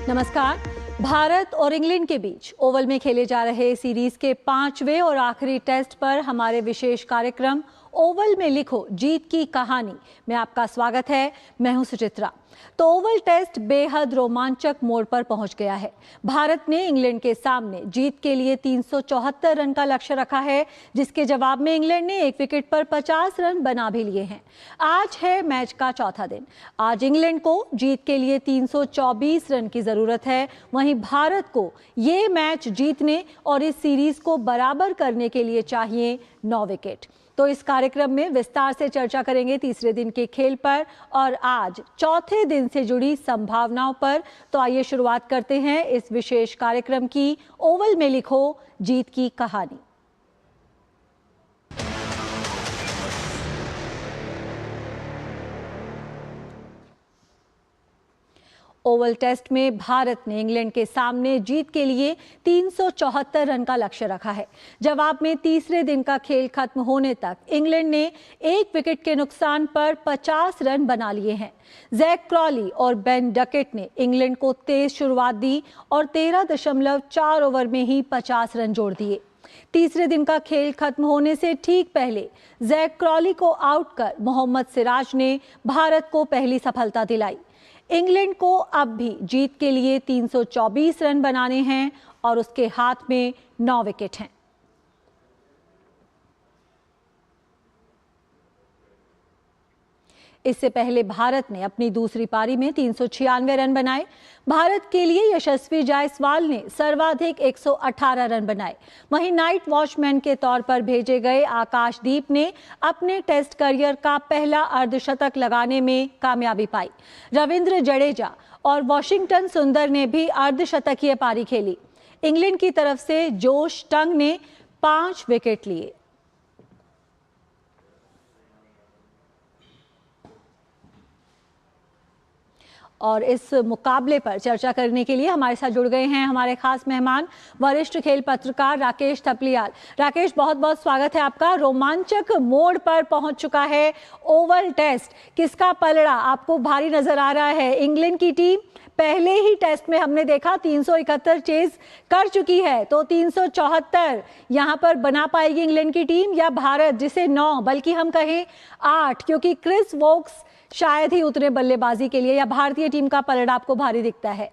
नमस्कार। भारत और इंग्लैंड के बीच ओवल में खेले जा रहे सीरीज के 5वें और आखिरी टेस्ट पर हमारे विशेष कार्यक्रम ओवल में लिखो जीत की कहानी में आपका स्वागत है। मैं हूं सुचित्रा। तो ओवल टेस्ट बेहद रोमांचक मोड़ पर पहुंच गया है। भारत ने इंग्लैंड के सामने जीत के लिए 374 रन का लक्ष्य रखा है, जिसके जवाब में इंग्लैंड ने एक विकेट पर 50 रन बना भी लिए हैं। आज है मैच का चौथा दिन। आज इंग्लैंड को जीत के लिए 324 रन की जरूरत है, वहीं भारत को ये मैच जीतने और इस सीरीज को बराबर करने के लिए चाहिए 9 विकेट। तो इस कार्यक्रम में विस्तार से चर्चा करेंगे तीसरे दिन के खेल पर और आज चौथे दिन से जुड़ी संभावनाओं पर। तो आइए शुरुआत करते हैं इस विशेष कार्यक्रम की, ओवल में लिखो जीत की कहानी। ओवल टेस्ट में भारत ने इंग्लैंड के सामने जीत के लिए 374 रन का लक्ष्य रखा है। जवाब में तीसरे दिन का खेल खत्म होने तक इंग्लैंड ने एक विकेट के नुकसान पर 50 रन बना लिए हैं। जैक क्रॉली और बेन डकेट ने इंग्लैंड को तेज शुरुआत दी और 13.4 ओवर में ही 50 रन जोड़ दिए। तीसरे दिन का खेल खत्म होने से ठीक पहले जैक क्रॉली को आउट कर मोहम्मद सिराज ने भारत को पहली सफलता दिलाई। इंग्लैंड को अब भी जीत के लिए 324 रन बनाने हैं और उसके हाथ में 9 विकेट हैं। इससे पहले भारत ने अपनी दूसरी पारी में 396 रन बनाए। भारत के लिए यशस्वी जायसवाल ने सर्वाधिक 118 रन बनाए। वहीं नाइट वॉचमैन के तौर पर भेजे गए आकाशदीप ने अपने टेस्ट करियर का पहला अर्धशतक लगाने में कामयाबी पाई। रविंद्र जडेजा और वॉशिंगटन सुंदर ने भी अर्धशतकीय पारी खेली। इंग्लैंड की तरफ से जोश टंग ने 5 विकेट लिए। और इस मुकाबले पर चर्चा करने के लिए हमारे साथ जुड़ गए हैं हमारे खास मेहमान, वरिष्ठ खेल पत्रकार राकेश थपलियाल। राकेश, बहुत बहुत स्वागत है आपका। रोमांचक मोड़ पर पहुंच चुका है ओवल टेस्ट। किसका पलड़ा आपको भारी नजर आ रहा है? इंग्लैंड की टीम पहले ही टेस्ट में हमने देखा 371 चेज कर चुकी है, तो 374 यहां पर बना पाएगी इंग्लैंड की टीम, या भारत जिसे 9 बल्कि हम कहें 8, क्योंकि क्रिस वोक्स शायद ही उतरे बल्लेबाजी के लिए, या भारतीय टीम का पलड़ा आपको भारी दिखता है?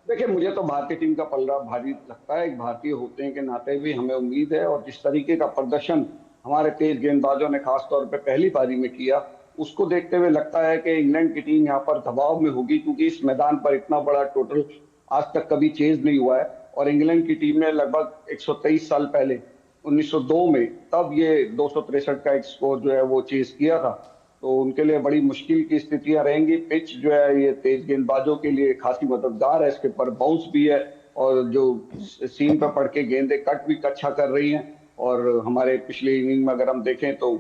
देखिए, मुझे तो भारतीय टीम का पलड़ा भारी लगता है। एक भारतीय होते के नाते भी हमें उम्मीद है, और जिस तरीके का प्रदर्शन हमारे तेज गेंदबाजों ने खासतौर पे पहली पारी में किया, उसको देखते हुए लगता है कि इंग्लैंड की टीम यहाँ पर दबाव में होगी, क्योंकि इस मैदान पर इतना बड़ा टोटल आज तक कभी चेज नहीं हुआ है। और इंग्लैंड की टीम ने लगभग 123 साल पहले 1902 में तब ये 263 का एक स्कोर जो है वो चेज किया था। तो उनके लिए बड़ी मुश्किल की स्थितियां रहेंगी। पिच जो है ये तेज गेंदबाजों के लिए खासी मददगार है, इसके पर बाउंस भी है, और जो सीम पर पड़ के गेंदें कट भी अच्छा कर रही हैं। और हमारे पिछले इनिंग में अगर हम देखें तो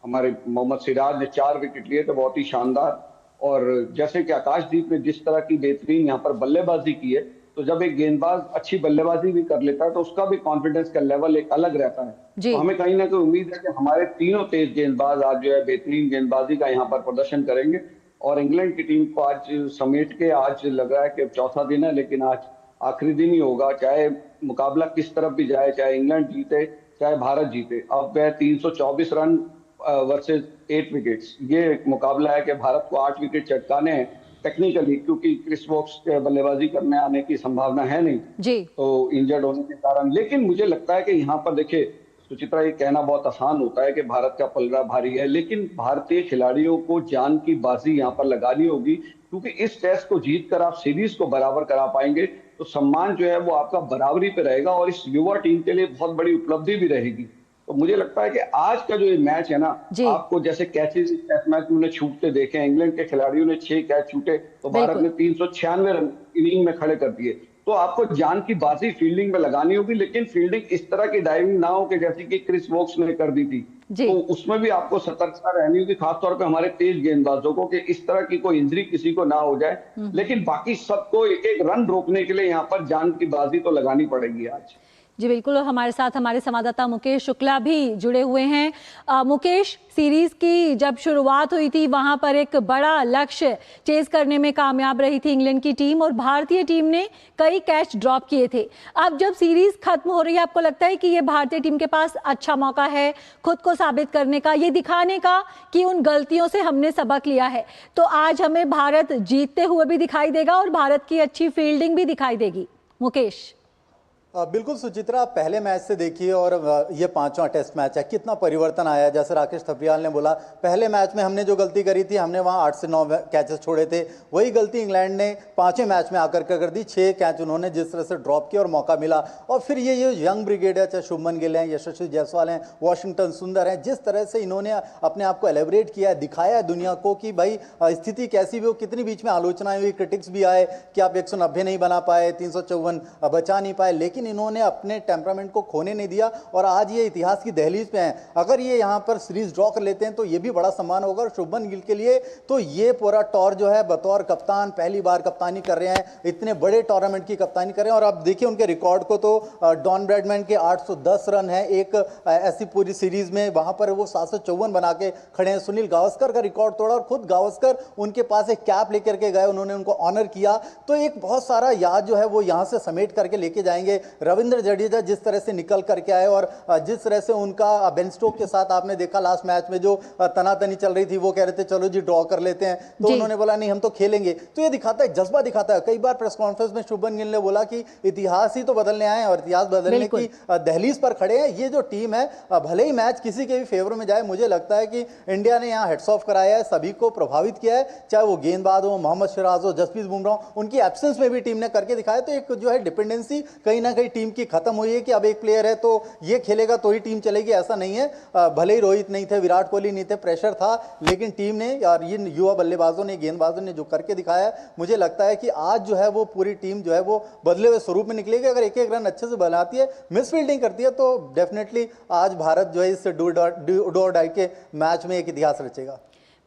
हमारे मोहम्मद सिराज ने 4 विकेट लिए, तो बहुत ही शानदार। और जैसे कि आकाशदीप ने जिस तरह की बेहतरीन यहाँ पर बल्लेबाजी की है, तो जब एक गेंदबाज अच्छी बल्लेबाजी भी कर लेता है तो उसका भी कॉन्फिडेंस का लेवल एक अलग रहता है। तो हमें कहीं ना कहीं उम्मीद है कि हमारे तीनों तेज गेंदबाज आज जो है बेहतरीन गेंदबाजी का यहाँ पर प्रदर्शन करेंगे। और इंग्लैंड की टीम को आज समेट के आज लग रहा है कि चौथा दिन है, लेकिन आज आखिरी दिन ही होगा। चाहे मुकाबला किस तरफ भी जाए, चाहे इंग्लैंड जीते चाहे भारत जीते, अब वह 324 रन वर्सेज 8 विकेट्स, ये मुकाबला है कि भारत को 8 विकेट चटकाने हैं टेक्निकली, क्योंकि क्रिस वोक्स के बल्लेबाजी करने आने की संभावना है नहीं जी, तो इंजर्ड होने के कारण। लेकिन मुझे लगता है कि यहाँ पर देखिए सुचित्रा, ये कहना बहुत आसान होता है कि भारत का पलड़ा भारी है, लेकिन भारतीय खिलाड़ियों को जान की बाजी यहाँ पर लगानी होगी, क्योंकि इस टेस्ट को जीतकर आप सीरीज को बराबर करा पाएंगे तो सम्मान जो है वो आपका बराबरी पे रहेगा, और इस युवा टीम के लिए बहुत बड़ी उपलब्धि भी रहेगी। तो मुझे लगता है कि आज का जो ये मैच है ना, आपको जैसे कैचेज टेस्ट मैच में छूटते देखे, इंग्लैंड के खिलाड़ियों ने 6 कैच छूटे तो भारत ने 396 रन इनिंग में खड़े कर दिए। तो आपको जान की बाजी फील्डिंग में लगानी होगी, लेकिन फील्डिंग इस तरह की डाइविंग ना हो कि जैसे कि क्रिस वोक्स ने कर दी थी, तो उसमें भी आपको सतर्कता रहनी होगी, खासतौर पे हमारे तेज गेंदबाजों को, कि इस तरह की कोई इंजरी किसी को ना हो जाए। लेकिन बाकी सबको एक एक रन रोकने के लिए यहाँ पर जान की बाजी तो लगानी पड़ेगी आज। जी बिल्कुल, और हमारे साथ हमारे संवाददाता मुकेश शुक्ला भी जुड़े हुए हैं। मुकेश, सीरीज की जब शुरुआत हुई थी वहां पर एक बड़ा लक्ष्य चेज करने में कामयाब रही थी इंग्लैंड की टीम, और भारतीय टीम ने कई कैच ड्रॉप किए थे। अब जब सीरीज खत्म हो रही है, आपको लगता है कि ये भारतीय टीम के पास अच्छा मौका है खुद को साबित करने का, ये दिखाने का कि उन गलतियों से हमने सबक लिया है? तो आज हमें भारत जीतते हुए भी दिखाई देगा और भारत की अच्छी फील्डिंग भी दिखाई देगी। मुकेश। बिल्कुल सुचित्रा, आप पहले मैच से देखिए और ये पांचवा टेस्ट मैच है, कितना परिवर्तन आया है। जैसे राकेश थपलियाल ने बोला, पहले मैच में हमने जो गलती करी थी, हमने वहां 8 से 9 कैचेस छोड़े थे, वही गलती इंग्लैंड ने पांचवें मैच में आकर कर दी। 6 कैच उन्होंने जिस तरह से ड्रॉप किया और मौका मिला। और फिर ये यंग ब्रिगेड है, चाहे शुभमन गिल हैं, यशस्वी जायसवाल हैं, वाशिंगटन सुंदर हैं, जिस तरह से इन्होंने अपने आप को एलेबरेट किया है, दिखाया है दुनिया को कि भाई स्थिति कैसी भी हो, कितनी बीच में आलोचनाएं हुई, क्रिटिक्स भी आए कि आप 190 नहीं बना पाए, 354 बचा नहीं पाए, लेकिन इन्होंने अपने टेम्परामेंट को खोने नहीं दिया और आज ये इतिहास की दहलीज पे हैं। अगर ये यहाँ पर सीरीज ड्रॉ कर लेते हैं तो ये भी बड़ा सम्मान होगा। और शुभमन गिल के लिए तो ये पूरा टॉर जो है, बतौर कप्तान पहली बार कप्तानी कर रहे हैं, इतने बड़े टूर्नामेंट की कप्तानी कर रहे हैं। और आप देखिए उनके रिकॉर्ड को, तो डॉन ब्रैडमैन के 810 रन है एक ऐसी पूरी सीरीज में, वहां पर वो 754 बना के खड़े हैं। सुनील गावस्कर का रिकॉर्ड तोड़ा और खुद गावस्कर उनके पास एक कैप लेकर के गए, उन्होंने उनको ऑनर किया। तो एक बहुत सारा याद जो है वो यहां से समेट करके लेके जाएंगे। रविंद्र जडेजा जिस तरह से निकल करके आए और जिस तरह से उनका बेन स्टोक के साथ आपने देखा लास्ट मैच में जो तनातनी चल रही थी, वो कह रहे थे चलो जी ड्रॉ कर लेते हैं, तो उन्होंने बोला नहीं हम तो खेलेंगे। तो ये दिखाता है, जज्बा दिखाता है। कई बार प्रेस कॉन्फ्रेंस में शुभमन गिल ने बोला कि इतिहास ही तो बदलने आए और इतिहास बदलने की दहलीज पर खड़े हैं। ये जो टीम है, भले ही मैच किसी के भी फेवर में जाए, मुझे लगता है कि इंडिया ने यहाँ हेड्स ऑफ कराया है, सभी को प्रभावित किया है, चाहे वो गेंदबाज हो, मोहम्मद सिराज हो, जसप्रीत बुमराह, उनकी एब्सेंस में भी टीम ने करके दिखाया। तो एक जो है डिपेंडेंसी कहीं ना कहीं टीम की खत्म हुई है कि अब एक प्लेयर है तो ये खेलेगा तो ही टीम चलेगी, ऐसा नहीं है। भले ही रोहित नहीं थे, विराट कोहली नहीं थे, प्रेशर था, लेकिन टीम ने और ये युवा बल्लेबाजों ने, गेंदबाजों ने जो करके दिखाया, मुझे लगता है कि आज जो है वो पूरी टीम जो है वो बदले हुए स्वरूप में निकलेगी। अगर एक एक रन अच्छे से बनाती है, मिस फील्डिंग करती है, तो डेफिनेटली आज भारत जो है इस डू और डाई के मैच में एक इतिहास रचेगा।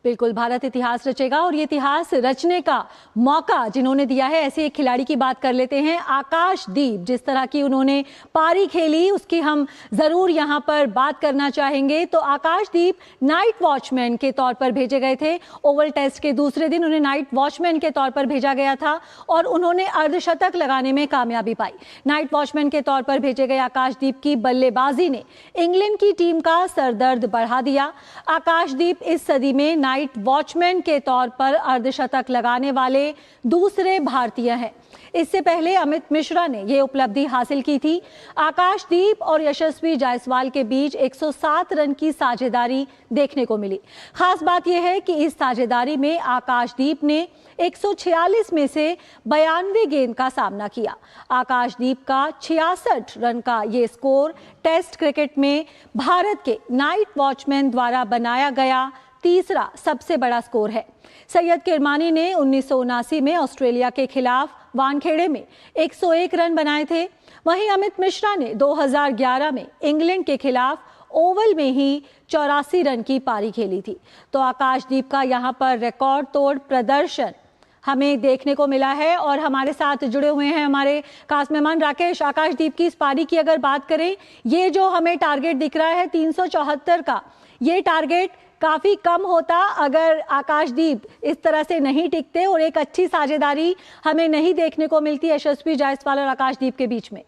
बिल्कुल, भारत इतिहास रचेगा, और ये इतिहास रचने का मौका जिन्होंने दिया है, ऐसे एक खिलाड़ी की बात कर लेते हैं, आकाशदीप। जिस तरह की उन्होंने पारी खेली उसकी हम जरूर यहाँ पर बात करना चाहेंगे। तो आकाशदीप नाइट वॉचमैन के तौर पर भेजे गए थे। ओवल टेस्ट के दूसरे दिन उन्हें नाइट वॉचमैन के तौर पर भेजा गया था और उन्होंने अर्धशतक लगाने में कामयाबी पाई। नाइट वॉचमैन के तौर पर भेजे गए आकाशदीप की बल्लेबाजी ने इंग्लैंड की टीम का सरदर्द बढ़ा दिया। आकाशदीप इस सदी में नाइट वॉचमैन के तौर पर अर्धशतक लगाने वाले दूसरे भारतीय हैं। इससे पहले अमित मिश्रा ने यह उपलब्धि हासिल की थी। आकाशदीप और यशस्वी जायसवाल के बीच 107 रन की साझेदारी देखने को मिली। खास बात यह है कि इस साझेदारी में आकाशदीप ने 146 में से 92 गेंद का सामना किया। आकाशदीप का 66 रन का ये स्कोर टेस्ट क्रिकेट में भारत के नाइट वॉचमैन द्वारा बनाया गया तीसरा सबसे बड़ा स्कोर है। सैयद किरमानी ने 1979 में ऑस्ट्रेलिया के खिलाफ वानखेड़े में 101 रन बनाए थे। वहीं अमित मिश्रा ने 2011 में इंग्लैंड के खिलाफ ओवल में ही 84 रन की पारी खेली थी। तो आकाशदीप का यहाँ पर रिकॉर्ड तोड़ प्रदर्शन हमें देखने को मिला है। और हमारे साथ जुड़े हुए हैं हमारे खास मेहमान राकेश। आकाशदीप की इस पारी की अगर बात करें, ये जो हमें टारगेट दिख रहा है 374 का, ये टारगेट काफी कम होता अगर आकाशदीप इस तरह से नहीं टिकते और एक अच्छी साझेदारी हमें नहीं देखने को मिलती यशस्वी जायसवाल और आकाशदीप के बीच में।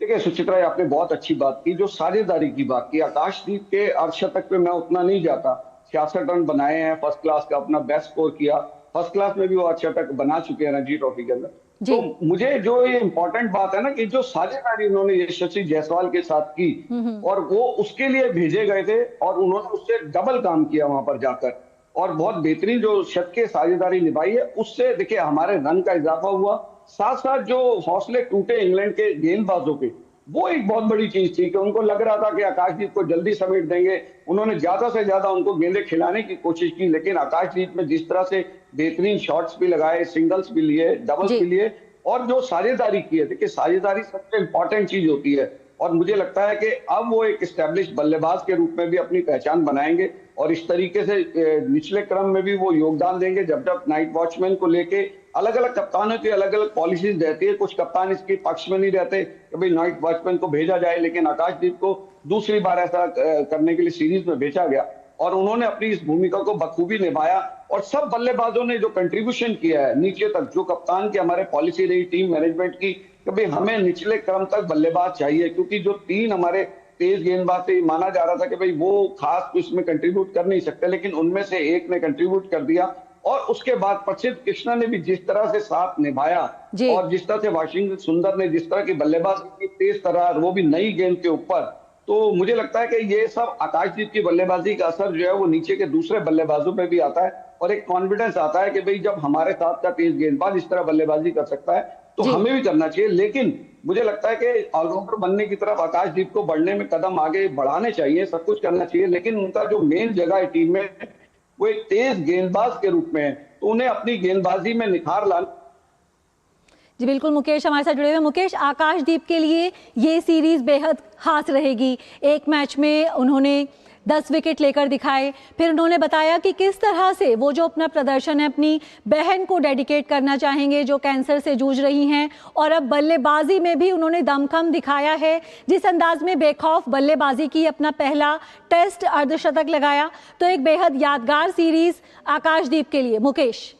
देखिए सुचित्रा, आपने बहुत अच्छी बात की, जो साझेदारी की बात की। आकाशदीप के अर्धशतक पे मैं उतना नहीं जाता। 66 रन बनाए हैं, फर्स्ट क्लास का अपना बेस्ट स्कोर किया। फर्स्ट क्लास में भी वो अर्धशतक बना चुके हैं रणजी ट्रॉफी के अंदर। तो मुझे जो ये इंपॉर्टेंट बात है ना, कि जो साझेदारी उन्होंने यशस्वी जायसवाल के साथ की और वो उसके लिए भेजे गए थे और उन्होंने उससे डबल काम किया वहां पर जाकर और बहुत बेहतरीन जो शतकीय साझेदारी निभाई है, उससे देखिए हमारे रन का इजाफा हुआ। साथ साथ जो हौसले टूटे इंग्लैंड के गेंदबाजों के, वो एक बहुत बड़ी चीज थी कि उनको लग रहा था कि आकाशदीप को जल्दी समेट देंगे। उन्होंने ज्यादा से ज्यादा उनको गेंदें खिलाने की कोशिश की, लेकिन आकाशदीप में जिस तरह से बेहतरीन शॉट्स भी लगाए, सिंगल्स भी लिए, डबल्स भी लिए और जो साझेदारी की है, देखिए साझेदारी सबसे इंपॉर्टेंट चीज होती है। और मुझे लगता है कि अब वो एक एस्टेब्लिश बल्लेबाज के रूप में भी अपनी पहचान बनाएंगे और इस तरीके से निचले क्रम में भी वो योगदान देंगे। जब जब नाइट वॉचमैन को लेके अलग अलग कप्तानों की अलग अलग पॉलिसीज रहती है, कुछ कप्तान इसके पक्ष में नहीं रहते कि भाई नाइट वॉचमैन को भेजा जाए, लेकिन आकाशदीप को दूसरी बार ऐसा करने के लिए सीरीज में भेजा गया और उन्होंने अपनी इस भूमिका को बखूबी निभाया। और सब बल्लेबाजों ने जो कंट्रीब्यूशन किया है नीचे तक, जो कप्तान की हमारे पॉलिसी रही टीम मैनेजमेंट की कि भाई हमें निचले क्रम तक बल्लेबाज चाहिए, क्योंकि जो 3 हमारे तेज गेंदबाज से माना जा रहा था कि भाई वो खास इसमें कंट्रीब्यूट कर नहीं सकते, लेकिन उनमें से एक ने कंट्रीब्यूट कर दिया। और उसके बाद प्रसिद्ध कृष्णा ने भी जिस तरह से साथ निभाया और जिस तरह से वाशिंगटन सुंदर ने जिस तरह की बल्लेबाजी की, तेज तरह, वो भी नई गेंद के ऊपर, तो मुझे लगता है कि ये सब आकाशदीप की बल्लेबाजी का असर जो है वो नीचे के दूसरे बल्लेबाजों पे भी आता है और एक कॉन्फिडेंस आता है कि भाई जब हमारे साथ का तेज गेंदबाज इस तरह बल्लेबाजी कर सकता है तो हमें भी करना चाहिए। लेकिन मुझे लगता है कि ऑलराउंडर बनने की तरफ आकाशदीप को बढ़ने में कदम आगे बढ़ाने चाहिए, सब कुछ करना चाहिए, लेकिन उनका जो मेन जगह है टीम में वो एक तेज गेंदबाज के रूप में है, तो उन्हें अपनी गेंदबाजी में निखार लाना। जी बिल्कुल, मुकेश हमारे साथ जुड़े हुए। मुकेश, आकाशदीप के लिए ये सीरीज बेहद खास रहेगी। एक मैच में उन्होंने 10 विकेट लेकर दिखाए, फिर उन्होंने बताया कि किस तरह से वो जो अपना प्रदर्शन है अपनी बहन को डेडिकेट करना चाहेंगे जो कैंसर से जूझ रही हैं, और अब बल्लेबाजी में भी उन्होंने दमखम दिखाया है, जिस अंदाज में बेखौफ बल्लेबाजी की, अपना पहला टेस्ट अर्धशतक लगाया। तो एक बेहद यादगार सीरीज आकाशदीप के लिए। मुकेश।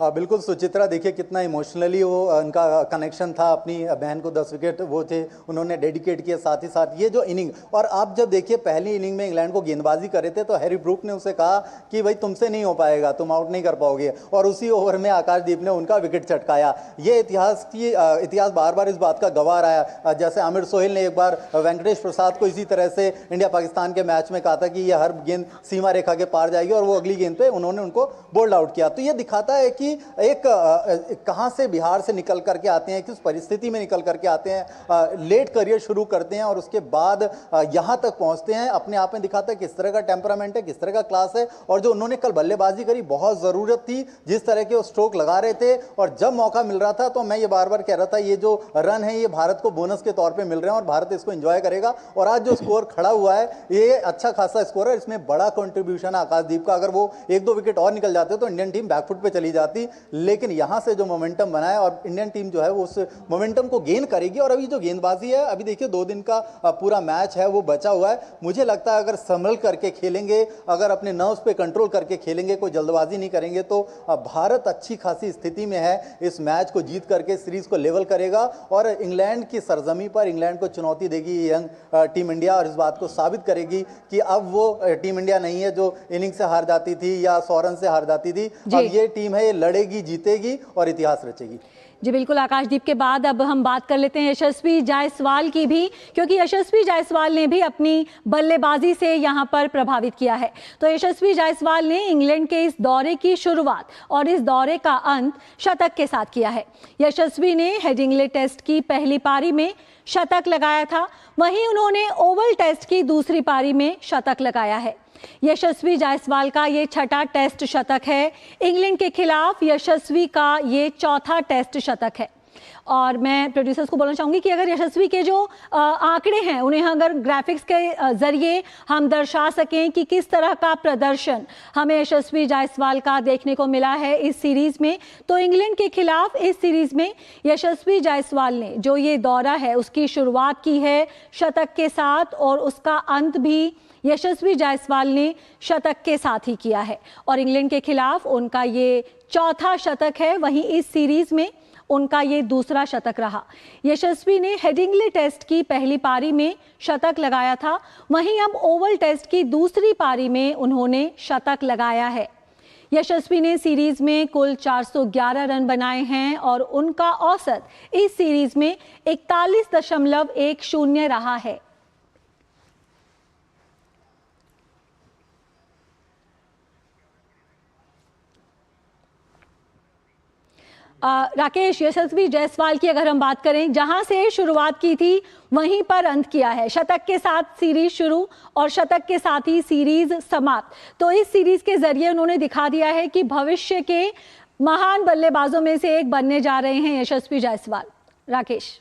बिल्कुल सुचित्रा, देखिए कितना इमोशनली वो उनका कनेक्शन था, अपनी बहन को 10 विकेट वो थे उन्होंने डेडिकेट किए। साथ ही साथ ये जो इनिंग, और आप जब देखिए पहली इनिंग में इंग्लैंड को गेंदबाजी कर रहे थे तो हैरी ब्रूक ने उसे कहा कि भाई तुमसे नहीं हो पाएगा, तुम आउट नहीं कर पाओगे, और उसी ओवर में आकाशदीप ने उनका विकेट चटकाया। ये इतिहास बार बार इस बात का गवाह रहा है। जैसे आमिर सोहेल ने एक बार वेंकटेश प्रसाद को इसी तरह से इंडिया पाकिस्तान के मैच में कहा था कि ये हर गेंद सीमा रेखा के पार जाएगी, और वो अगली गेंद पे उन्होंने उनको बोल्ड आउट किया। तो ये दिखाता है कि एक कहां से बिहार से निकल करके आते हैं, किस परिस्थिति में निकल करके आते हैं, लेट करियर शुरू करते हैं और उसके बाद यहां तक पहुंचते हैं। अपने आप में दिखाता है किस तरह का टेम्परामेंट है, किस तरह का क्लास है। और जो उन्होंने कल बल्लेबाजी करी, बहुत जरूरत थी, जिस तरह के वो स्ट्रोक लगा रहे थे, और जब मौका मिल रहा था तो मैं ये बार बार कह रहा था ये जो रन है ये भारत को बोनस के तौर पर मिल रहे हैं और भारत इसको एंजॉय करेगा। और आज जो स्कोर खड़ा हुआ है ये अच्छा खासा स्कोर है, इसमें बड़ा कंट्रीब्यूशन है आकाशदीप का। अगर वो 1-2 विकेट और निकल जाते तो इंडियन टीम बैकफुट पे चली जाती, लेकिन यहां से जो मोमेंटम बना है और इंडियन टीम जो है वो उस मोमेंटम को गेन करेगी। और अभी जो गेंदबाजी है, अभी देखिए 2 दिन का पूरा मैच है वो बचा हुआ है। मुझे लगता है अगर संभल करके खेलेंगे, अगर अपने नर्व्स पे कंट्रोल करके खेलेंगे, कोई जल्दबाजी नहीं करेंगे, तो भारत अच्छी खासी स्थिति में है, इस मैच को जीत करके सीरीज को लेवल करेगा और इंग्लैंड की सरजमी पर इंग्लैंड को चुनौती देगी यंग टीम इंडिया, और इस बात को साबित करेगी कि अब वो टीम इंडिया नहीं है जो इनिंग से हार जाती थी या 100 रन से हार जाती थी। अब ये टीम है, ये लड़ेगी, जीतेगी और इतिहास रचेगी। जी बिल्कुल, आकाशदीप के बाद अब हम बात कर लेते हैं यशस्वी जायसवाल की भी, क्योंकि यशस्वी जायसवाल ने भी अपनी बल्लेबाजी से यहां पर प्रभावित किया है। तो यशस्वी जायसवाल ने इंग्लैंड के इस दौरे की शुरुआत और इस दौरे का अंत शतक के साथ किया है। यशस्वी ने हेडिंग्ले टेस्ट की पहली पारी में शतक लगाया था, वहीं उन्होंने ओवल टेस्ट की दूसरी पारी में शतक लगाया है। यशस्वी जायसवाल का ये 6ठा टेस्ट शतक है। इंग्लैंड के खिलाफ यशस्वी का ये 4था टेस्ट शतक है। और मैं प्रोड्यूसर्स को बोलना चाहूँगी कि अगर यशस्वी के जो आंकड़े हैं उन्हें अगर ग्राफिक्स के ज़रिए हम दर्शा सकें कि किस तरह का प्रदर्शन हमें यशस्वी जायसवाल का देखने को मिला है इस सीरीज़ में, तो इंग्लैंड के खिलाफ इस सीरीज़ में यशस्वी जायसवाल ने जो ये दौरा है उसकी शुरुआत की है शतक के साथ, और उसका अंत भी यशस्वी जायसवाल ने शतक के साथ ही किया है। और इंग्लैंड के खिलाफ उनका ये 4था शतक है, वहीं इस सीरीज़ में उनका ये दूसरा शतक रहा। यशस्वी ने हेडिंग्ले टेस्ट की पहली पारी में शतक लगाया था, वहीं अब ओवल टेस्ट की दूसरी पारी में उन्होंने शतक लगाया है। यशस्वी ने सीरीज में कुल 411 रन बनाए हैं और उनका औसत इस सीरीज में 41.10 रहा है। राकेश, यशस्वी जायसवाल की अगर हम बात करें, जहां से शुरुआत की थी वहीं पर अंत किया है। शतक के साथ सीरीज शुरू और शतक के साथ ही सीरीज समाप्त। तो इस सीरीज के जरिए उन्होंने दिखा दिया है कि भविष्य के महान बल्लेबाजों में से एक बनने जा रहे हैं यशस्वी जायसवाल। राकेश।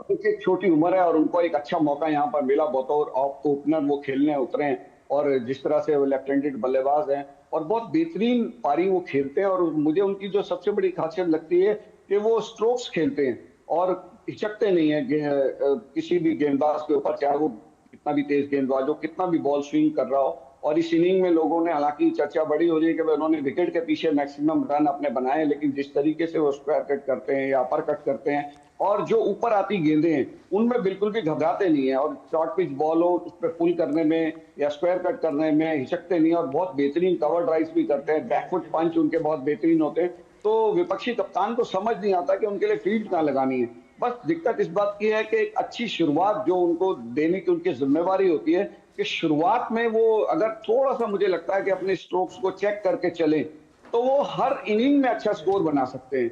देखिए छोटी उम्र है और उनको एक अच्छा मौका यहाँ पर मिला, बतौर ऑफ ओपनर वो खेलने उतरे हैं। और जिस तरह से वो लेफ्ट हैंडेड बल्लेबाज हैं और बहुत बेहतरीन पारी वो खेलते हैं। और मुझे उनकी जो सबसे बड़ी खासियत लगती है कि वो स्ट्रोक्स खेलते हैं और हिचकते नहीं है किसी भी गेंदबाज के ऊपर, चाहे वो कितना भी तेज गेंदबाज हो, कितना भी बॉल स्विंग कर रहा हो। और इस इनिंग में लोगों ने, हालांकि चर्चा बड़ी हो रही है कि उन्होंने विकेट के पीछे मैक्सिमम रन अपने बनाए, लेकिन जिस तरीके से वो स्क्वायर कट करते हैं या अपर कट करते हैं और जो ऊपर आती गेंदें हैं उनमें बिल्कुल भी घबराते नहीं है, और शॉर्ट पिच बॉल हो उस पर पुल करने में या स्क्वायर कट करने में हिचकते नहीं है, और बहुत बेहतरीन कवर ड्राइव्स भी करते हैं। बैकफुट पंच उनके बहुत बेहतरीन होते हैं। तो विपक्षी कप्तान को समझ नहीं आता कि उनके लिए फील्ड कहाँ लगानी है। बस दिक्कत इस बात की है कि एक अच्छी शुरुआत जो उनको देने की उनकी जिम्मेवारी होती है कि शुरुआत में वो अगर थोड़ा सा, मुझे लगता है कि अपने स्ट्रोक्स को चेक करके चलें तो वो हर इनिंग में अच्छा स्कोर बना सकते हैं।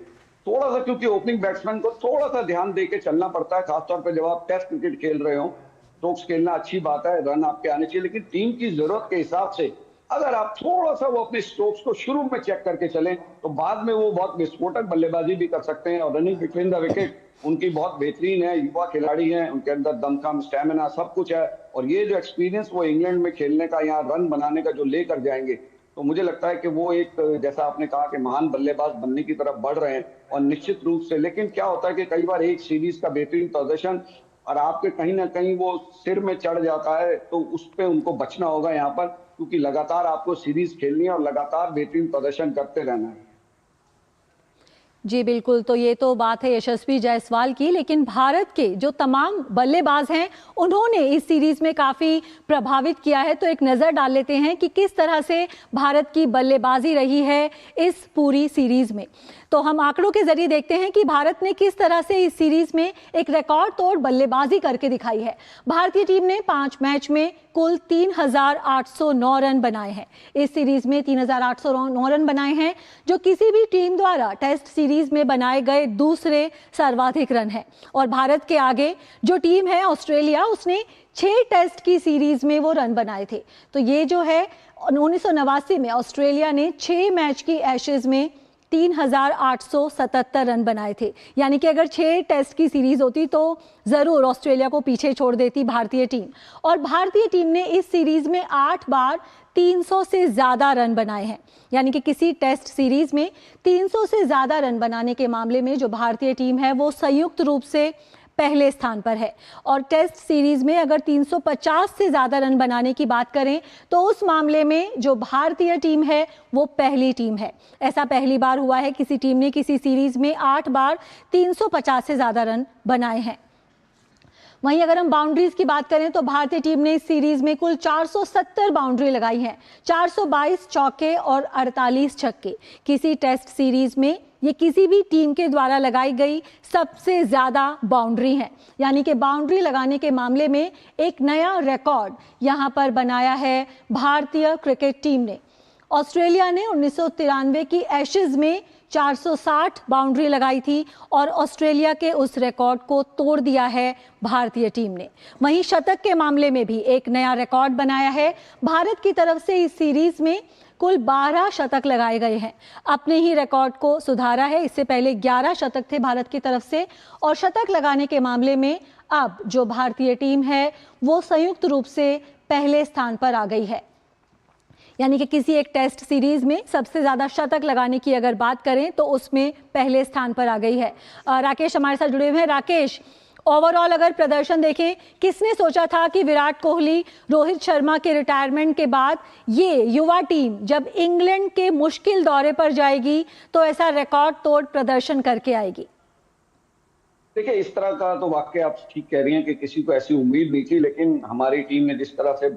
थोड़ा सा, क्योंकि ओपनिंग बैट्समैन को थोड़ा सा ध्यान देके चलना पड़ता है, खासतौर पर जब आप टेस्ट क्रिकेट खेल रहे हो। स्ट्रोक्स खेलना अच्छी बात है, रन आपके आने चाहिए, लेकिन टीम की जरूरत के हिसाब से अगर आप थोड़ा सा वो अपने स्ट्रोक्स को शुरू में चेक करके चलें तो बाद में वो बहुत विस्फोटक बल्लेबाजी भी कर सकते हैं। और रनिंग बिटवीन द विकेट उनकी बहुत बेहतरीन है, युवा खिलाड़ी हैं, उनके अंदर दमखम, स्टेमिना सब कुछ है। और ये जो एक्सपीरियंस वो इंग्लैंड में खेलने का, यहाँ रन बनाने का जो लेकर जाएंगे, तो मुझे लगता है कि वो एक, जैसा आपने कहा कि महान बल्लेबाज बनने की तरफ बढ़ रहे हैं। और निश्चित रूप से, लेकिन क्या होता है कि कई बार एक सीरीज का बेहतरीन प्रदर्शन और आपके कहीं ना कहीं वो सिर में चढ़ जाता है, तो उस पर उनको बचना होगा यहाँ पर, क्योंकि लगातार आपको सीरीज खेलनी है और लगातार बेहतरीन प्रदर्शन करते रहना है। जी बिल्कुल, तो ये तो बात है यशस्वी जायसवाल की, लेकिन भारत के जो तमाम बल्लेबाज हैं उन्होंने इस सीरीज में काफ़ी प्रभावित किया है। तो एक नज़र डाल लेते हैं कि किस तरह से भारत की बल्लेबाजी रही है इस पूरी सीरीज में। तो हम आंकड़ों के जरिए देखते हैं कि भारत ने किस तरह से इस सीरीज में एक रिकॉर्ड तोड़ बल्लेबाजी करके दिखाई है। भारतीय टीम ने 5 मैच में कुल 3,809 रन बनाए हैं। इस सीरीज में 3,809 रन बनाए हैं, जो किसी भी टीम द्वारा टेस्ट सीरीज में बनाए गए दूसरे सर्वाधिक रन है। और भारत के आगे जो टीम है ऑस्ट्रेलिया, उसने 6 टेस्ट की सीरीज में वो रन बनाए थे। तो ये जो है 1989 में ऑस्ट्रेलिया ने 6 मैच की एशेज में 3,877 रन बनाए थे। यानी कि अगर 6 टेस्ट की सीरीज होती तो ज़रूर ऑस्ट्रेलिया को पीछे छोड़ देती भारतीय टीम। और भारतीय टीम ने इस सीरीज में 8 बार 300 से ज़्यादा रन बनाए हैं। यानी कि किसी टेस्ट सीरीज में 300 से ज़्यादा रन बनाने के मामले में जो भारतीय टीम है वो संयुक्त रूप से पहले स्थान पर है। और टेस्ट सीरीज में अगर 350 से ज़्यादा रन बनाने की बात करें तो उस मामले में जो भारतीय टीम है वो पहली टीम है। ऐसा पहली बार हुआ है किसी टीम ने किसी सीरीज में 8 बार 350 से ज़्यादा रन बनाए हैं। वहीं अगर हम बाउंड्रीज की बात करें तो भारतीय टीम ने इस सीरीज में कुल 470 बाउंड्री लगाई हैं, 422 चौके और 48 छक्के। किसी टेस्ट सीरीज में ये किसी भी टीम के द्वारा लगाई गई सबसे ज़्यादा बाउंड्री है। यानी कि बाउंड्री लगाने के मामले में एक नया रिकॉर्ड यहाँ पर बनाया है भारतीय क्रिकेट टीम ने। ऑस्ट्रेलिया ने 1993 की एशेज में 460 बाउंड्री लगाई थी और ऑस्ट्रेलिया के उस रिकॉर्ड को तोड़ दिया है भारतीय टीम ने। वहीं शतक के मामले में भी एक नया रिकॉर्ड बनाया है। भारत की तरफ से इस सीरीज में कुल 12 शतक लगाए गए हैं, अपने ही रिकॉर्ड को सुधारा है। इससे पहले 11 शतक थे भारत की तरफ से। और शतक लगाने के मामले में अब जो भारतीय टीम है वो संयुक्त रूप से पहले स्थान पर आ गई है। यानी कि किसी एक टेस्ट सीरीज में सबसे ज़्यादा शतक लगाने की अगर बात करें तो उसमें पहले स्थान पर आ गई है। राकेश हमारे साथ जुड़े हुए हैं। राकेश, ओवरऑल अगर प्रदर्शन देखें, किसने सोचा था कि विराट कोहली, रोहित शर्मा के रिटायरमेंट के बाद ये युवा टीम जब इंग्लैंड के मुश्किल दौरे पर जाएगी तो ऐसा रिकॉर्ड तोड़ प्रदर्शन करके आएगी? देखिए, इस तरह का तो वाकई आप ठीक कह रही हैं कि किसी को ऐसी उम्मीद नहीं थी, लेकिन हमारी टीम ने जिस तरह से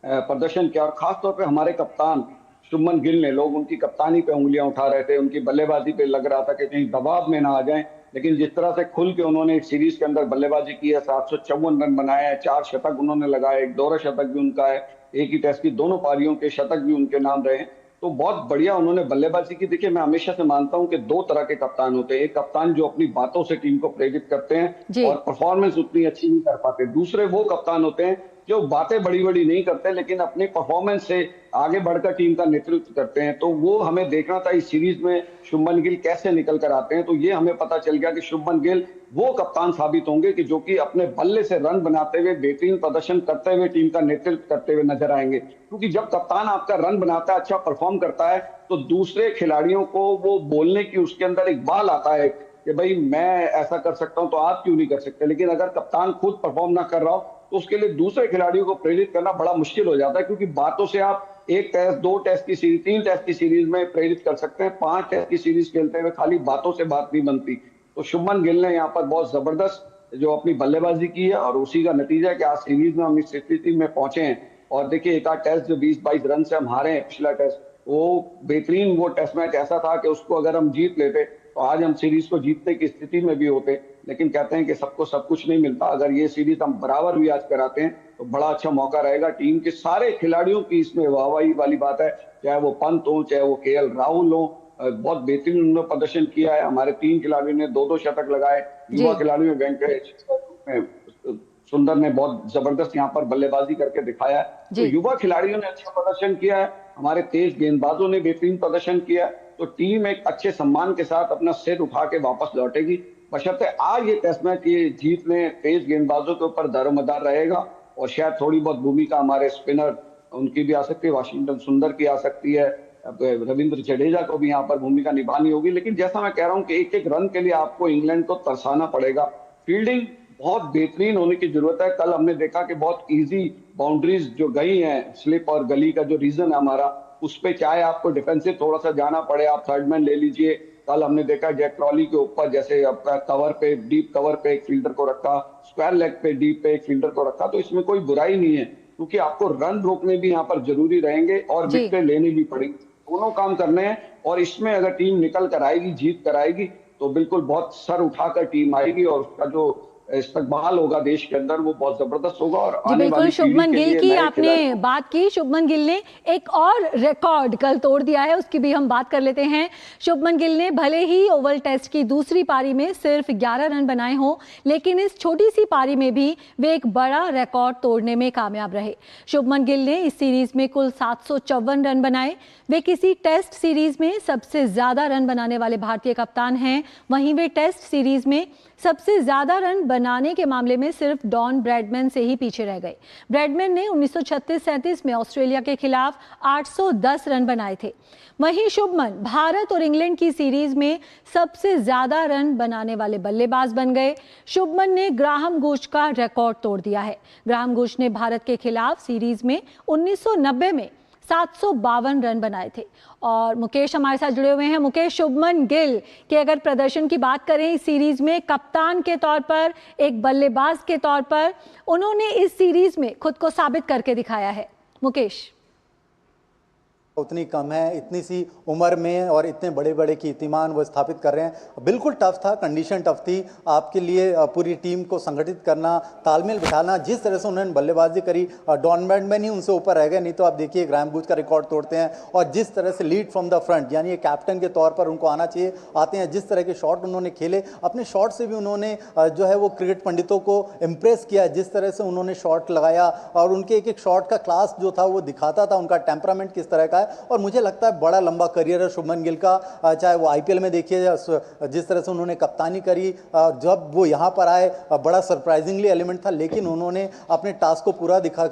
प्रदर्शन किया, और खासतौर पे हमारे कप्तान शुभमन गिल ने, लोग उनकी कप्तानी पे उंगलियां उठा रहे थे, उनकी बल्लेबाजी पे लग रहा था कि कहीं दबाव में ना आ जाएं, लेकिन जिस तरह से खुल के उन्होंने एक सीरीज के अंदर बल्लेबाजी की है, 754 रन बनाए हैं, 4 शतक उन्होंने लगाए, एक दोहरा शतक भी उनका है, एक ही टेस्ट की दोनों पारियों के शतक भी उनके नाम रहे, तो बहुत बढ़िया उन्होंने बल्लेबाजी की। देखिए, मैं हमेशा से मानता हूं कि 2 तरह के कप्तान होते हैं। एक कप्तान जो अपनी बातों से टीम को प्रेरित करते हैं और परफॉर्मेंस उतनी अच्छी नहीं कर पाते। दूसरे वो कप्तान होते हैं जो बातें बड़ी बड़ी नहीं करते लेकिन अपने परफॉर्मेंस से आगे बढ़कर टीम का नेतृत्व करते हैं। तो वो हमें देखना था इस सीरीज में शुभमन गिल कैसे निकल कर आते हैं। तो ये हमें पता चल गया कि शुभमन गिल वो कप्तान साबित होंगे कि जो कि अपने बल्ले से रन बनाते हुए बेहतरीन प्रदर्शन करते हुए टीम का नेतृत्व करते हुए नजर आएंगे। क्योंकि जब कप्तान आपका रन बनाता है, अच्छा परफॉर्म करता है, तो दूसरे खिलाड़ियों को वो बोलने की उसके अंदर एक बाल आता है कि भाई मैं ऐसा कर सकता हूं तो आप क्यों नहीं कर सकते। लेकिन अगर कप्तान खुद परफॉर्म ना कर रहा हो तो उसके लिए दूसरे खिलाड़ियों को प्रेरित करना बड़ा मुश्किल हो जाता है। क्योंकि बातों से आप एक टेस्ट, दो टेस्ट की सीरीज, 3 टेस्ट की सीरीज में प्रेरित कर सकते हैं, 5 टेस्ट की सीरीज खेलते हुए खाली बातों से बात नहीं बनती। तो शुभमन गिल ने यहाँ पर बहुत जबरदस्त जो अपनी बल्लेबाजी की है और उसी का नतीजा है कि आज सीरीज में हम इस स्थिति में पहुंचे हैं। और देखिए एक आध टेस्ट जो 20-22 रन से हम हारे हैं, पिछला टेस्ट वो बेहतरीन वो टेस्ट मैच ऐसा था कि उसको अगर हम जीत लेते तो आज हम सीरीज को जीतने की स्थिति में भी होते। लेकिन कहते हैं कि सबको सब कुछ नहीं मिलता। अगर ये सीरीज हम बराबर भी आज कराते हैं तो बड़ा अच्छा मौका रहेगा टीम के सारे खिलाड़ियों की। इसमें वाहवाही वाली बात है, चाहे वो पंत हो, चाहे वो केएल राहुल हो, बहुत बेहतरीन उन्होंने प्रदर्शन किया है। हमारे 3 खिलाड़ियों ने 2-2 शतक लगाए। युवा खिलाड़ियों में वेंकटेश सुंदर ने बहुत जबरदस्त यहाँ पर बल्लेबाजी करके दिखाया है। तो युवा खिलाड़ियों ने अच्छा प्रदर्शन किया है, हमारे तेज गेंदबाजों ने बेहतरीन प्रदर्शन किया है। तो टीम एक अच्छे सम्मान के साथ अपना सिर उठा के वापस लौटेगी। बशर्ते आज ये टेस्ट मैच ये जीतने तेज गेंदबाजों के ऊपर दारोमदार रहेगा और शायद थोड़ी बहुत भूमिका हमारे स्पिनर उनकी भी आ सकती है, वाशिंगटन सुंदर की आ सकती है, रविंद्र जडेजा को भी यहाँ पर भूमिका निभानी होगी। लेकिन जैसा मैं कह रहा हूँ कि एक एक रन के लिए आपको इंग्लैंड को तरसाना पड़ेगा। फील्डिंग बहुत बेहतरीन होने की जरूरत है। कल हमने देखा कि बहुत इजी बाउंड्रीज जो गई हैं, स्लिप और गली का जो रीजन है हमारा, उस पे चाहे आपको डिफेंसिव थोड़ा सा जाना पड़े, आप थर्ड मैन ले लीजिए। कल हमने देखा जैक क्रॉली के ऊपर जैसे अपना कवर पे, डीप कवर पे एक फील्डर को रखा, स्क्वायर लेग पे डीप पे एक फील्डर को रखा। तो इसमें कोई बुराई नहीं है क्योंकि आपको रन रोकने भी यहाँ पर जरूरी रहेंगे और विकेटें लेनी भी पड़ेगी। दोनों काम करने हैं और इसमें अगर टीम निकल कर आएगी, जीत कर आएगी, तो बिल्कुल बहुत सर उठाकर टीम आएगी और उसका जो इस्तकबाल होगा देश के अंदर वो बहुत जबरदस्त होगा। और आने वाली शुभमन गिल की आपने बात की, शुभमन गिल ने एक और रिकॉर्ड कल तोड़ दिया है, उसकी भी हम बात कर लेते हैं। शुभमन गिल ने भले ही ओवल टेस्ट की दूसरी पारी में सिर्फ 11 रन बनाए हों, लेकिन इस छोटी सी पारी में भी वे एक बड़ा रिकॉर्ड तोड़ने में कामयाब रहे। शुभमन गिल ने इस सीरीज में कुल 754 रन बनाए। वे किसी टेस्ट सीरीज में सबसे ज्यादा रन बनाने वाले भारतीय कप्तान हैं। वहीं वे टेस्ट सीरीज में सबसे ज्यादा रन बनाने के मामले में सिर्फ डॉन ब्रैडमैन से ही पीछे रह गए। ब्रैडमैन ने 1936-37 में ऑस्ट्रेलिया के खिलाफ 810 रन बनाए थे। वहीं शुभमन भारत और इंग्लैंड की सीरीज में सबसे ज्यादा रन बनाने वाले बल्लेबाज बन गए। शुभमन ने ग्राहम गुच का रिकॉर्ड तोड़ दिया है। ग्राहम गुच ने भारत के खिलाफ सीरीज में 1990 में 752 रन बनाए थे। और मुकेश हमारे साथ जुड़े हुए हैं। मुकेश, शुभमन गिल के अगर प्रदर्शन की बात करें इस सीरीज में, कप्तान के तौर पर, एक बल्लेबाज के तौर पर, उन्होंने इस सीरीज में खुद को साबित करके दिखाया है। मुकेश, उतनी कम है, इतनी सी उम्र में और इतने बड़े बड़े कीर्तिमान वो स्थापित कर रहे हैं। बिल्कुल टफ था, कंडीशन टफ थी आपके लिए, पूरी टीम को संगठित करना, तालमेल बिठाना। जिस तरह से उन्होंने बल्लेबाजी करी, डॉन ब्रैडमैन ही उनसे ऊपर रह गए, नहीं तो आप देखिए ग्राहम गुच का रिकॉर्ड तोड़ते हैं। और जिस तरह से लीड फ्रॉम द फ्रंट, यानी कैप्टन के तौर पर उनको आना चाहिए, आते हैं। जिस तरह के शॉट उन्होंने खेले, अपने शॉट से भी उन्होंने जो है वो क्रिकेट पंडितों को इम्प्रेस किया। जिस तरह से उन्होंने शॉट लगाया और उनके एक एक शॉट का क्लास जो था वो दिखाता था, उनका टेम्परामेंट किस तरह का है। और मुझे लगता है बड़ा लंबा करियर है शुभमन गिल का, चाहे वो आईपीएल में देखिए जिस तरह से उन्होंने कप्तानी करी, जब वो यहाँ पर आए बड़ा सरप्राइजिंगली एलिमेंट था, लेकिन उन्होंने अपने टास्क को पूरा दिखा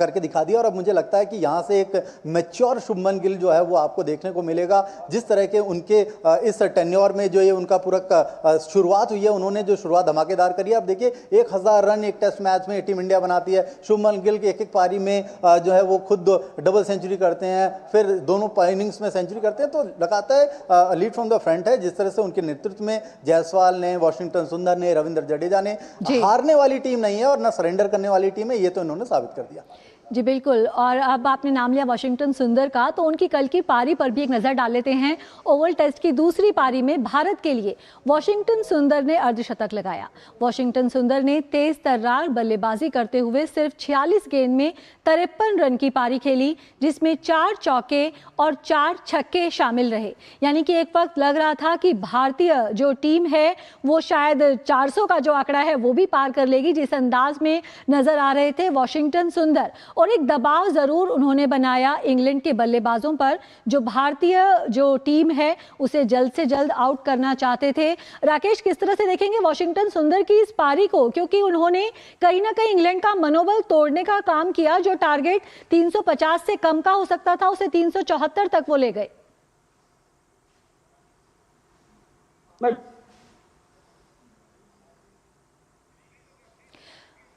दिया। और अब मुझे लगता है कि यहाँ से एक मैच्योर शुभमन गिल जो है वो आपको देखने को मिलेगा। जिस तरह के उनके इस टेन्योर में जो ये उनका पूरा शुरुआत हुई है, उन्होंने जो शुरुआत धमाकेदार करी है। अब देखिए 1000 रन एक टेस्ट मैच में टीम इंडिया बनाती है। शुभमन गिल की एक एक पारी में जो है वो खुद डबल सेंचुरी करते हैं, फिर दोनों इनिंग्स में सेंचुरी करते हैं। तो लगाता है लीड फ्रॉम द फ्रंट है। जिस तरह से उनके नेतृत्व में जायसवाल ने, वाशिंगटन सुंदर ने, रविंद्र जडेजा ने, हारने वाली टीम नहीं है और ना सरेंडर करने वाली टीम है, ये तो इन्होंने साबित कर दिया। जी बिल्कुल। और अब आपने नाम लिया वाशिंगटन सुंदर का, तो उनकी कल की पारी पर भी एक नज़र डाल लेते हैं। ओवल टेस्ट की दूसरी पारी में भारत के लिए वाशिंगटन सुंदर ने अर्धशतक लगाया। वाशिंगटन सुंदर ने तेज तर्रार बल्लेबाजी करते हुए सिर्फ 46 गेंद में 53 रन की पारी खेली, जिसमें 4 चौके और 4 छक्के शामिल रहे। यानी कि एक वक्त लग रहा था कि भारतीय जो टीम है वो शायद 400 का जो आंकड़ा है वो भी पार कर लेगी, जिस अंदाज में नजर आ रहे थे वाशिंगटन सुंदर। और एक दबाव जरूर उन्होंने बनाया इंग्लैंड के बल्लेबाजों पर, जो भारतीय जो टीम है उसे जल्द से जल्द आउट करना चाहते थे। राकेश, किस तरह से देखेंगे वाशिंगटन सुंदर की इस पारी को, क्योंकि उन्होंने कहीं ना कहीं इंग्लैंड का मनोबल तोड़ने का काम किया। जो टारगेट 350 से कम का हो सकता था उसे 374 तक वो ले गए।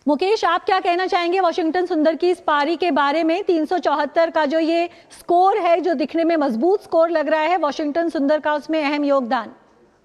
मुकेश, आप क्या कहना चाहेंगे वाशिंगटन सुंदर की इस पारी के बारे में? 374 का जो ये स्कोर है, जो दिखने में मजबूत स्कोर लग रहा है, वाशिंगटन सुंदर का उसमें अहम योगदान।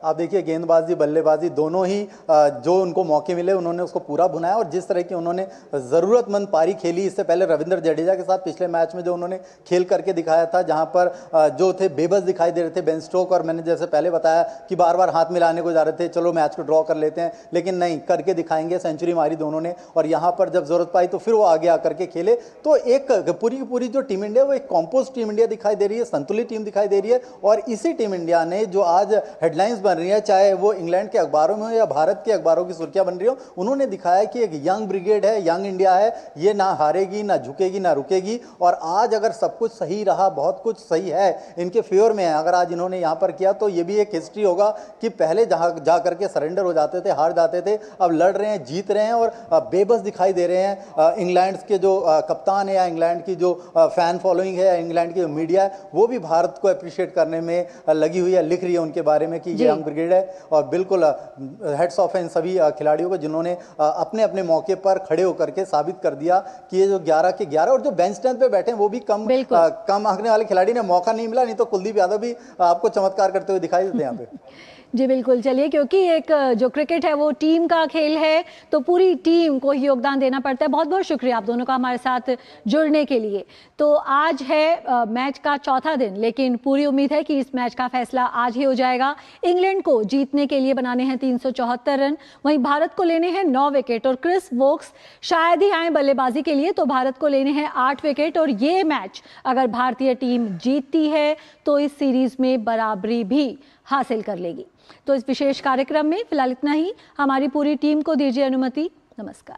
आप देखिए गेंदबाजी बल्लेबाजी दोनों ही जो उनको मौके मिले उन्होंने उसको पूरा भुनाया, और जिस तरह की उन्होंने ज़रूरतमंद पारी खेली। इससे पहले रविंद्र जडेजा के साथ पिछले मैच में जो उन्होंने खेल करके दिखाया था, जहां पर जो थे बेबस दिखाई दे रहे थे बेन स्टोक, और मैंने जैसे पहले बताया कि बार बार हाथ मिलाने को जा रहे थे, चलो मैच को ड्रॉ कर लेते हैं, लेकिन नहीं, करके दिखाएंगे। सेंचुरी मारी दोनों ने, और यहाँ पर जब जरूरत पाई तो फिर वो आगे आकर के खेले। तो एक पूरी की पूरी जो टीम इंडिया वो एक कॉम्पोज टीम इंडिया दिखाई दे रही है, संतुलित टीम दिखाई दे रही है। और इसी टीम इंडिया ने जो आज हेडलाइंस बन रही है, चाहे वो इंग्लैंड के अखबारों में हो या भारत के अखबारों की सुर्खियां बन रही हो, उन्होंने दिखाया कि एक यंग ब्रिगेड है, यंग इंडिया है, ये ना हारेगी, ना झुकेगी, ना रुकेगी। और आज अगर सब कुछ सही रहा, बहुत कुछ सही है, इनके फेवर में है, अगर आज इन्होंने यहां पर किया तो ये भी एक हिस्ट्री होगा कि पहले जहां जा करके सरेंडर हो जाते थे, हार जाते थे, अब लड़ रहे हैं, जीत रहे हैं और बेबस दिखाई दे रहे हैं। इंग्लैंड के जो कप्तान है या इंग्लैंड की जो फैन फॉलोइंग है या इंग्लैंड की जो मीडिया है, वो भी भारत को अप्रिशिएट करने में लगी हुई है, लिख रही है उनके बारे में कि ये यंग ब्रिगेड है। और बिल्कुल हेड्स ऑफ है इन सभी खिलाड़ियों को, जिन्होंने अपने अपने मौके पर खड़े होकर के साबित कर दिया कि ये जो 11 के 11 और जो बेंच स्ट्रेंथ पे बैठे हैं वो भी कम आंकने वाले खिलाड़ी ने मौका नहीं मिला, नहीं तो कुलदीप यादव भी आपको चमत्कार करते हुए दिखाई देते हैं यहाँ पे। जी बिल्कुल। चलिए, क्योंकि एक जो क्रिकेट है वो टीम का खेल है, तो पूरी टीम को ही योगदान देना पड़ता है। बहुत बहुत शुक्रिया आप दोनों का हमारे साथ जुड़ने के लिए। तो आज है मैच का चौथा दिन, लेकिन पूरी उम्मीद है कि इस मैच का फैसला आज ही हो जाएगा। इंग्लैंड को जीतने के लिए बनाने हैं 374 रन, वहीं भारत को लेने हैं 9 विकेट, और क्रिस वोक्स शायद ही आए बल्लेबाजी के लिए, तो भारत को लेने हैं 8 विकेट। और ये मैच अगर भारतीय टीम जीतती है तो इस सीरीज में बराबरी भी हासिल कर लेगी। तो इस विशेष कार्यक्रम में फिलहाल इतना ही। हमारी पूरी टीम को दीजिए अनुमति। नमस्कार।